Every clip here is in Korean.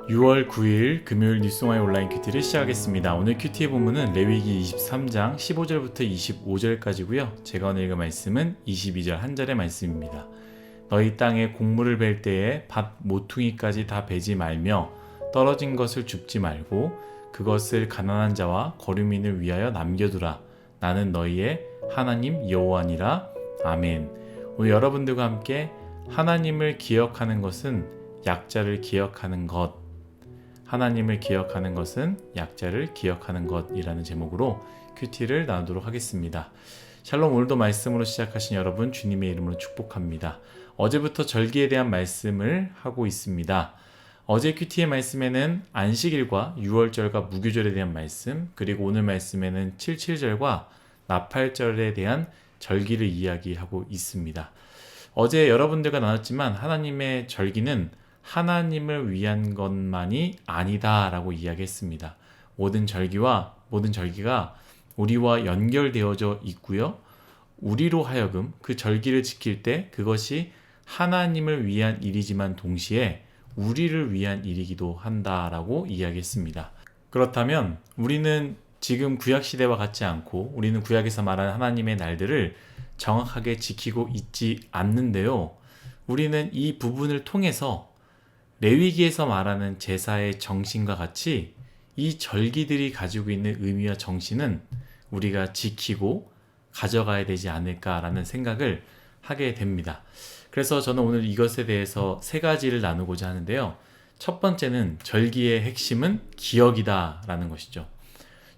(6월 9일) 금요일 뉴스와의 온라인 큐티를 시작하겠습니다. 오늘 큐티의 본문은 레위기 23장 15절부터 25절까지고요. 제가 오늘 읽은 말씀은 22절 한 절의 말씀입니다. 너희 땅에 곡물을 벨 때에 밭 모퉁이까지 다 베지 말며 떨어진 것을 줍지 말고 그것을 가난한 자와 거류민을 위하여 남겨두라. 나는 너희의 하나님 여호와니라. 아멘. 오늘 여러분들과 함께 하나님을 기억하는 것은 약자를 기억하는 것, 하나님을 기억하는 것은 약자를 기억하는 것이라는 제목으로 큐티를 나누도록 하겠습니다. 샬롬. 오늘도 말씀으로 시작하신 여러분 주님의 이름으로 축복합니다. 어제부터 절기에 대한 말씀을 하고 있습니다. 어제 큐티의 말씀에는 안식일과 유월절과 무교절에 대한 말씀, 그리고 오늘 말씀에는 77절과 나팔절에 대한 절기를 이야기하고 있습니다. 어제 여러분들과 나눴지만 하나님의 절기는 하나님을 위한 것만이 아니다 라고 이야기했습니다. 모든 절기가 우리와 연결되어져 있고요. 우리로 하여금 그 절기를 지킬 때 그것이 하나님을 위한 일이지만 동시에 우리를 위한 일이기도 한다라고 이야기했습니다. 그렇다면 우리는 지금 구약시대와 같지 않고 우리는 구약에서 말하는 하나님의 날들을 정확하게 지키고 있지 않는데요. 우리는 이 부분을 통해서 레위기에서 말하는 제사의 정신과 같이 이 절기들이 가지고 있는 의미와 정신은 우리가 지키고 가져가야 되지 않을까라는 생각을 하게 됩니다. 그래서 저는 오늘 이것에 대해서 세 가지를 나누고자 하는데요. 첫 번째는 절기의 핵심은 기억이다 라는 것이죠.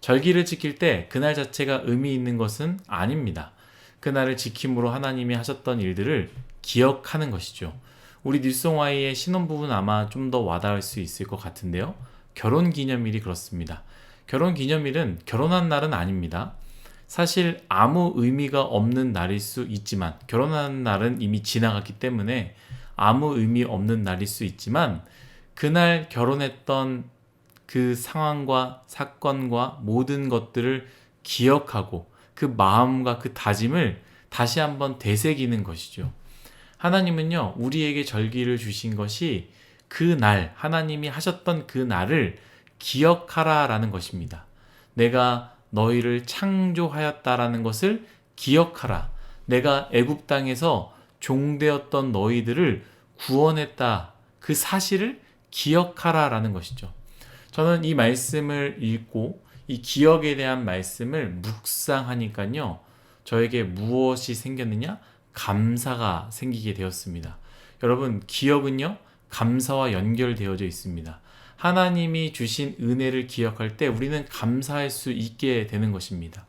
절기를 지킬 때 그날 자체가 의미 있는 것은 아닙니다. 그날을 지킴으로 하나님이 하셨던 일들을 기억하는 것이죠. 우리 뉴송와이의 신혼부부는 아마 좀 더 와닿을 수 있을 것 같은데요. 결혼기념일이 그렇습니다. 결혼기념일은 결혼한 날은 아닙니다. 사실 아무 의미가 없는 날일 수 있지만, 결혼한 날은 이미 지나갔기 때문에 아무 의미 없는 날일 수 있지만, 그날 결혼했던 그 상황과 사건과 모든 것들을 기억하고 그 마음과 그 다짐을 다시 한번 되새기는 것이죠. 하나님은요, 우리에게 절기를 주신 것이 그 날, 하나님이 하셨던 그 날을 기억하라 라는 것입니다. 내가 너희를 창조하였다라는 것을 기억하라. 내가 애굽 땅에서 종되었던 너희들을 구원했다. 그 사실을 기억하라 라는 것이죠. 저는 이 말씀을 읽고 이 기억에 대한 말씀을 묵상하니까요, 저에게 무엇이 생겼느냐? 감사가 생기게 되었습니다. 여러분, 기억은요, 감사와 연결되어져 있습니다. 하나님이 주신 은혜를 기억할 때 우리는 감사할 수 있게 되는 것입니다.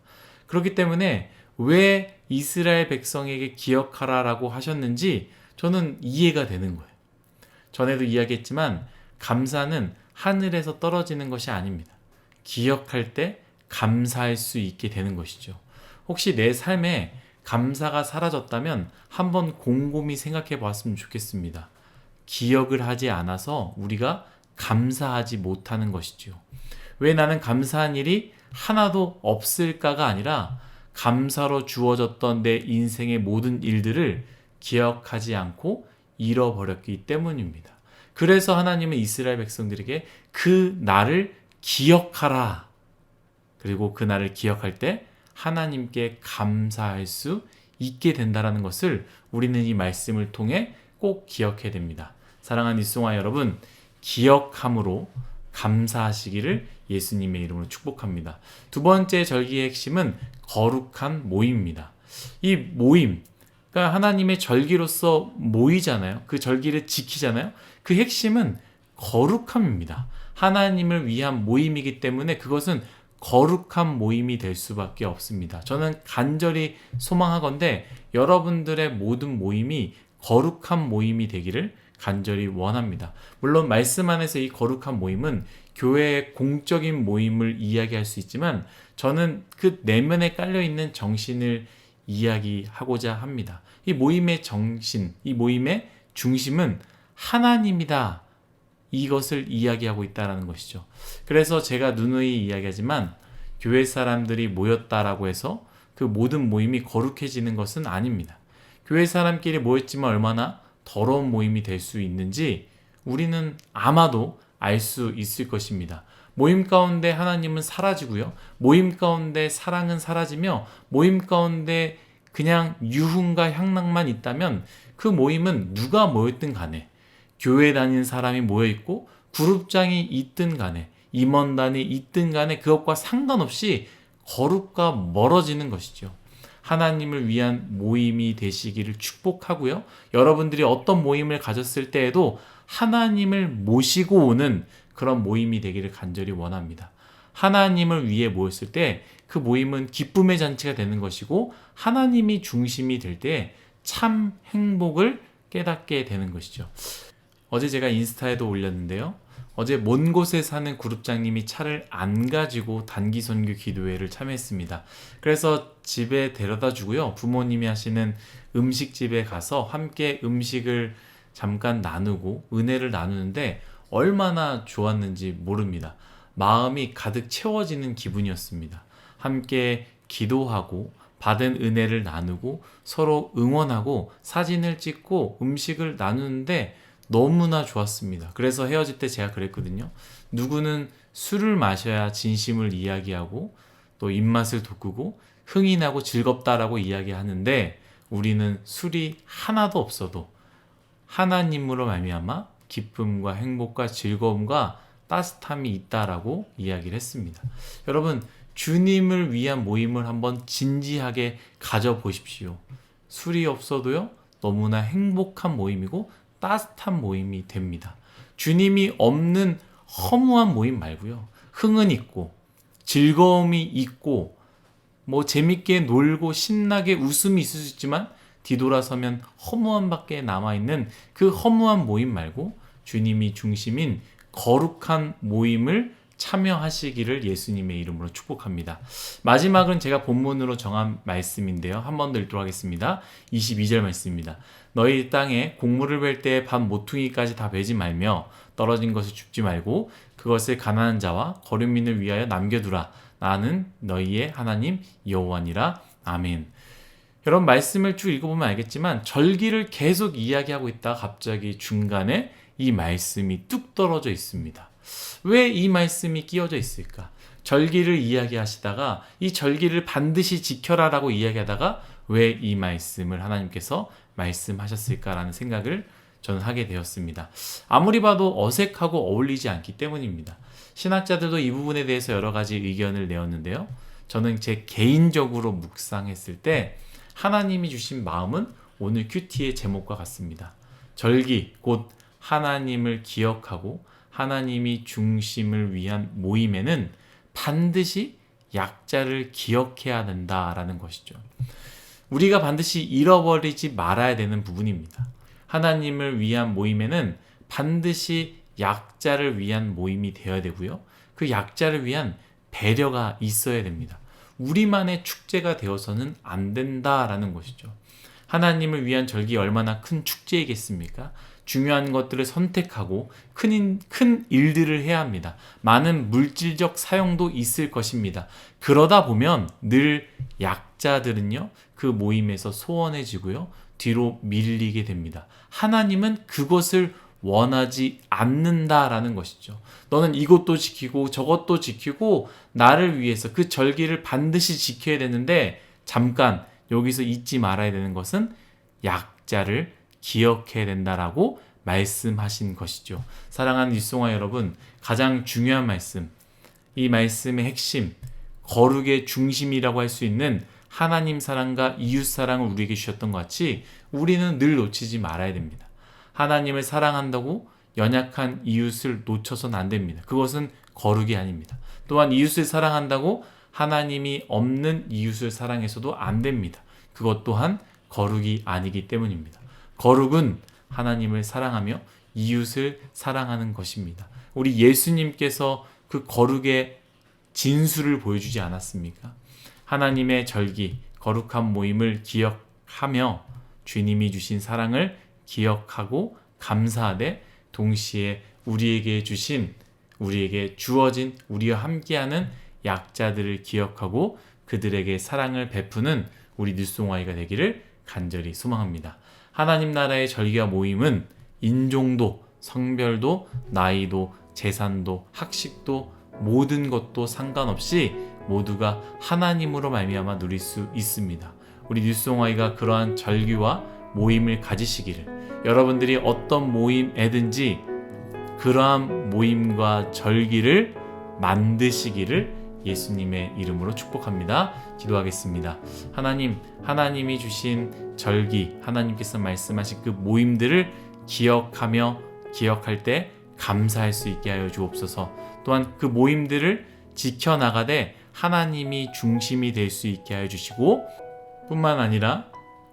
그렇기 때문에 왜 이스라엘 백성에게 기억하라라고 하셨는지 저는 이해가 되는 거예요. 전에도 이야기했지만 감사는 하늘에서 떨어지는 것이 아닙니다. 기억할 때 감사할 수 있게 되는 것이죠. 혹시 내 삶에 감사가 사라졌다면 한번 곰곰이 생각해 보았으면 좋겠습니다. 기억을 하지 않아서 우리가 감사하지 못하는 것이죠. 왜 나는 감사한 일이 하나도 없을까가 아니라 감사로 주어졌던 내 인생의 모든 일들을 기억하지 않고 잃어버렸기 때문입니다. 그래서 하나님은 이스라엘 백성들에게 그 날을 기억하라. 그리고 그 날을 기억할 때 하나님께 감사할 수 있게 된다는 것을 우리는 이 말씀을 통해 꼭 기억해야 됩니다. 사랑하는 뉴송화 여러분, 기억함으로 감사하시기를 예수님의 이름으로 축복합니다. 두 번째 절기의 핵심은 거룩한 모임입니다. 이 모임, 그러니까 하나님의 절기로서 모이잖아요. 그 절기를 지키잖아요. 그 핵심은 거룩함입니다. 하나님을 위한 모임이기 때문에 그것은 거룩한 모임이 될 수밖에 없습니다. 저는 간절히 소망하건대 여러분들의 모든 모임이 거룩한 모임이 되기를 간절히 원합니다. 물론 말씀 안에서 이 거룩한 모임은 교회의 공적인 모임을 이야기할 수 있지만 저는 그 내면에 깔려있는 정신을 이야기하고자 합니다. 이 모임의 정신, 이 모임의 중심은 하나님이다. 이것을 이야기하고 있다는 것이죠. 그래서 제가 누누이 이야기하지만 교회 사람들이 모였다라고 해서 그 모든 모임이 거룩해지는 것은 아닙니다. 교회 사람끼리 모였지만 얼마나 더러운 모임이 될 수 있는지 우리는 아마도 알 수 있을 것입니다. 모임 가운데 하나님은 사라지고요. 모임 가운데 사랑은 사라지며 모임 가운데 그냥 유흥과 향락만 있다면 그 모임은 누가 모였든 간에 교회 다니는 사람이 모여있고 그룹장이 있든 간에 임원단이 있든 간에 그것과 상관없이 거룩과 멀어지는 것이죠. 하나님을 위한 모임이 되시기를 축복하고요. 여러분들이 어떤 모임을 가졌을 때에도 하나님을 모시고 오는 그런 모임이 되기를 간절히 원합니다. 하나님을 위해 모였을 때 그 모임은 기쁨의 잔치가 되는 것이고 하나님이 중심이 될 때 참 행복을 깨닫게 되는 것이죠. 어제 제가 인스타에도 올렸는데요. 어제 먼 곳에 사는 그룹장님이 차를 안 가지고 단기 선교 기도회를 참여했습니다. 그래서 집에 데려다 주고요. 부모님이 하시는 음식집에 가서 함께 음식을 잠깐 나누고 은혜를 나누는데 얼마나 좋았는지 모릅니다. 마음이 가득 채워지는 기분이었습니다. 함께 기도하고 받은 은혜를 나누고 서로 응원하고 사진을 찍고 음식을 나누는데 너무나 좋았습니다. 그래서 헤어질 때 제가 그랬거든요. 누구는 술을 마셔야 진심을 이야기하고 또 입맛을 돋구고 흥이 나고 즐겁다라고 이야기하는데 우리는 술이 하나도 없어도 하나님으로 말미암아 기쁨과 행복과 즐거움과 따뜻함이 있다라고 이야기를 했습니다. 여러분, 주님을 위한 모임을 한번 진지하게 가져보십시오. 술이 없어도요, 너무나 행복한 모임이고 따뜻한 모임이 됩니다. 주님이 없는 허무한 모임 말고요. 흥은 있고 즐거움이 있고 뭐 재밌게 놀고 신나게 웃음이 있을 수 있지만 뒤돌아서면 허무함밖에 남아있는 그 허무한 모임 말고 주님이 중심인 거룩한 모임을 참여하시기를 예수님의 이름으로 축복합니다. 마지막은 제가 본문으로 정한 말씀인데요. 한 번 더 읽도록 하겠습니다. 22절 말씀입니다. 너희 땅에 곡물을 벨 때 밥 모퉁이까지 다 베지 말며 떨어진 것을 줍지 말고 그것을 가난한 자와 거류민을 위하여 남겨두라. 나는 너희의 하나님 여호와니라. 아멘. 여러분, 말씀을 쭉 읽어보면 알겠지만 절기를 계속 이야기하고 있다가 갑자기 중간에 이 말씀이 뚝 떨어져 있습니다. 왜 이 말씀이 끼어져 있을까? 절기를 이야기하시다가 이 절기를 반드시 지켜라라고 이야기하다가 왜 이 말씀을 하나님께서 말씀하셨을까라는 생각을 저는 하게 되었습니다. 아무리 봐도 어색하고 어울리지 않기 때문입니다. 신학자들도 이 부분에 대해서 여러 가지 의견을 내었는데요. 저는 제 개인적으로 묵상했을 때 하나님이 주신 마음은 오늘 큐티의 제목과 같습니다. 절기, 곧 하나님을 기억하고 하나님이 중심을 위한 모임에는 반드시 약자를 기억해야 된다라는 것이죠. 우리가 반드시 잃어버리지 말아야 되는 부분입니다. 하나님을 위한 모임에는 반드시 약자를 위한 모임이 되어야 되고요. 그 약자를 위한 배려가 있어야 됩니다. 우리만의 축제가 되어서는 안 된다라는 것이죠. 하나님을 위한 절기 얼마나 큰 축제이겠습니까? 중요한 것들을 선택하고 큰 일들을 해야 합니다. 많은 물질적 사용도 있을 것입니다. 그러다 보면 늘 약자들은요, 그 모임에서 소원해지고요, 뒤로 밀리게 됩니다. 하나님은 그것을 원하지 않는다라는 것이죠. 너는 이것도 지키고 저것도 지키고 나를 위해서 그 절기를 반드시 지켜야 되는데 잠깐 여기서 잊지 말아야 되는 것은 약자를 기억해야 된다라고 말씀하신 것이죠. 사랑하는 일송아 여러분, 가장 중요한 말씀, 이 말씀의 핵심, 거룩의 중심이라고 할 수 있는 하나님 사랑과 이웃 사랑을 우리에게 주셨던 것 같이 우리는 늘 놓치지 말아야 됩니다. 하나님을 사랑한다고 연약한 이웃을 놓쳐서는 안 됩니다. 그것은 거룩이 아닙니다. 또한 이웃을 사랑한다고 하나님이 없는 이웃을 사랑해서도 안 됩니다. 그것 또한 거룩이 아니기 때문입니다. 거룩은 하나님을 사랑하며 이웃을 사랑하는 것입니다. 우리 예수님께서 그 거룩의 진수를 보여주지 않았습니까? 하나님의 절기, 거룩한 모임을 기억하며 주님이 주신 사랑을 기억하고 감사하되 동시에 우리에게 주어진 우리와 함께하는 약자들을 기억하고 그들에게 사랑을 베푸는 우리 뉴송아이가 되기를 간절히 소망합니다. 하나님 나라의 절기와 모임은 인종도, 성별도, 나이도, 재산도, 학식도 모든 것도 상관없이 모두가 하나님으로 말미암아 누릴 수 있습니다. 우리 뉴스홍아이가 그러한 절기와 모임을 가지시기를, 여러분들이 어떤 모임에든지 그러한 모임과 절기를 만드시기를 예수님의 이름으로 축복합니다. 기도하겠습니다. 하나님, 하나님이 주신 절기, 하나님께서 말씀하신 그 모임들을 기억할 때 감사할 수 있게 하여 주옵소서. 또한 그 모임들을 지켜나가되 하나님이 중심이 될 수 있게 하여 주시고, 뿐만 아니라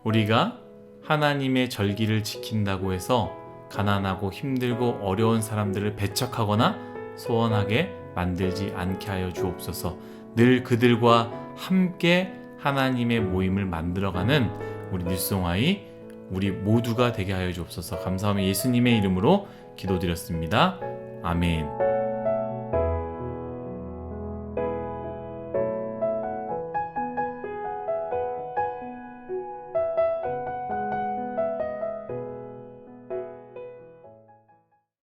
우리가 하나님의 절기를 지킨다고 해서 가난하고 힘들고 어려운 사람들을 배척하거나 소원하게 만들지 않게 하여 주옵소서. 늘 그들과 함께 하나님의 모임을 만들어가는 우리 뉴스홍아이, 우리 모두가 되게 하여 주옵소서. 감사하며 예수님의 이름으로 기도드렸습니다. 아멘.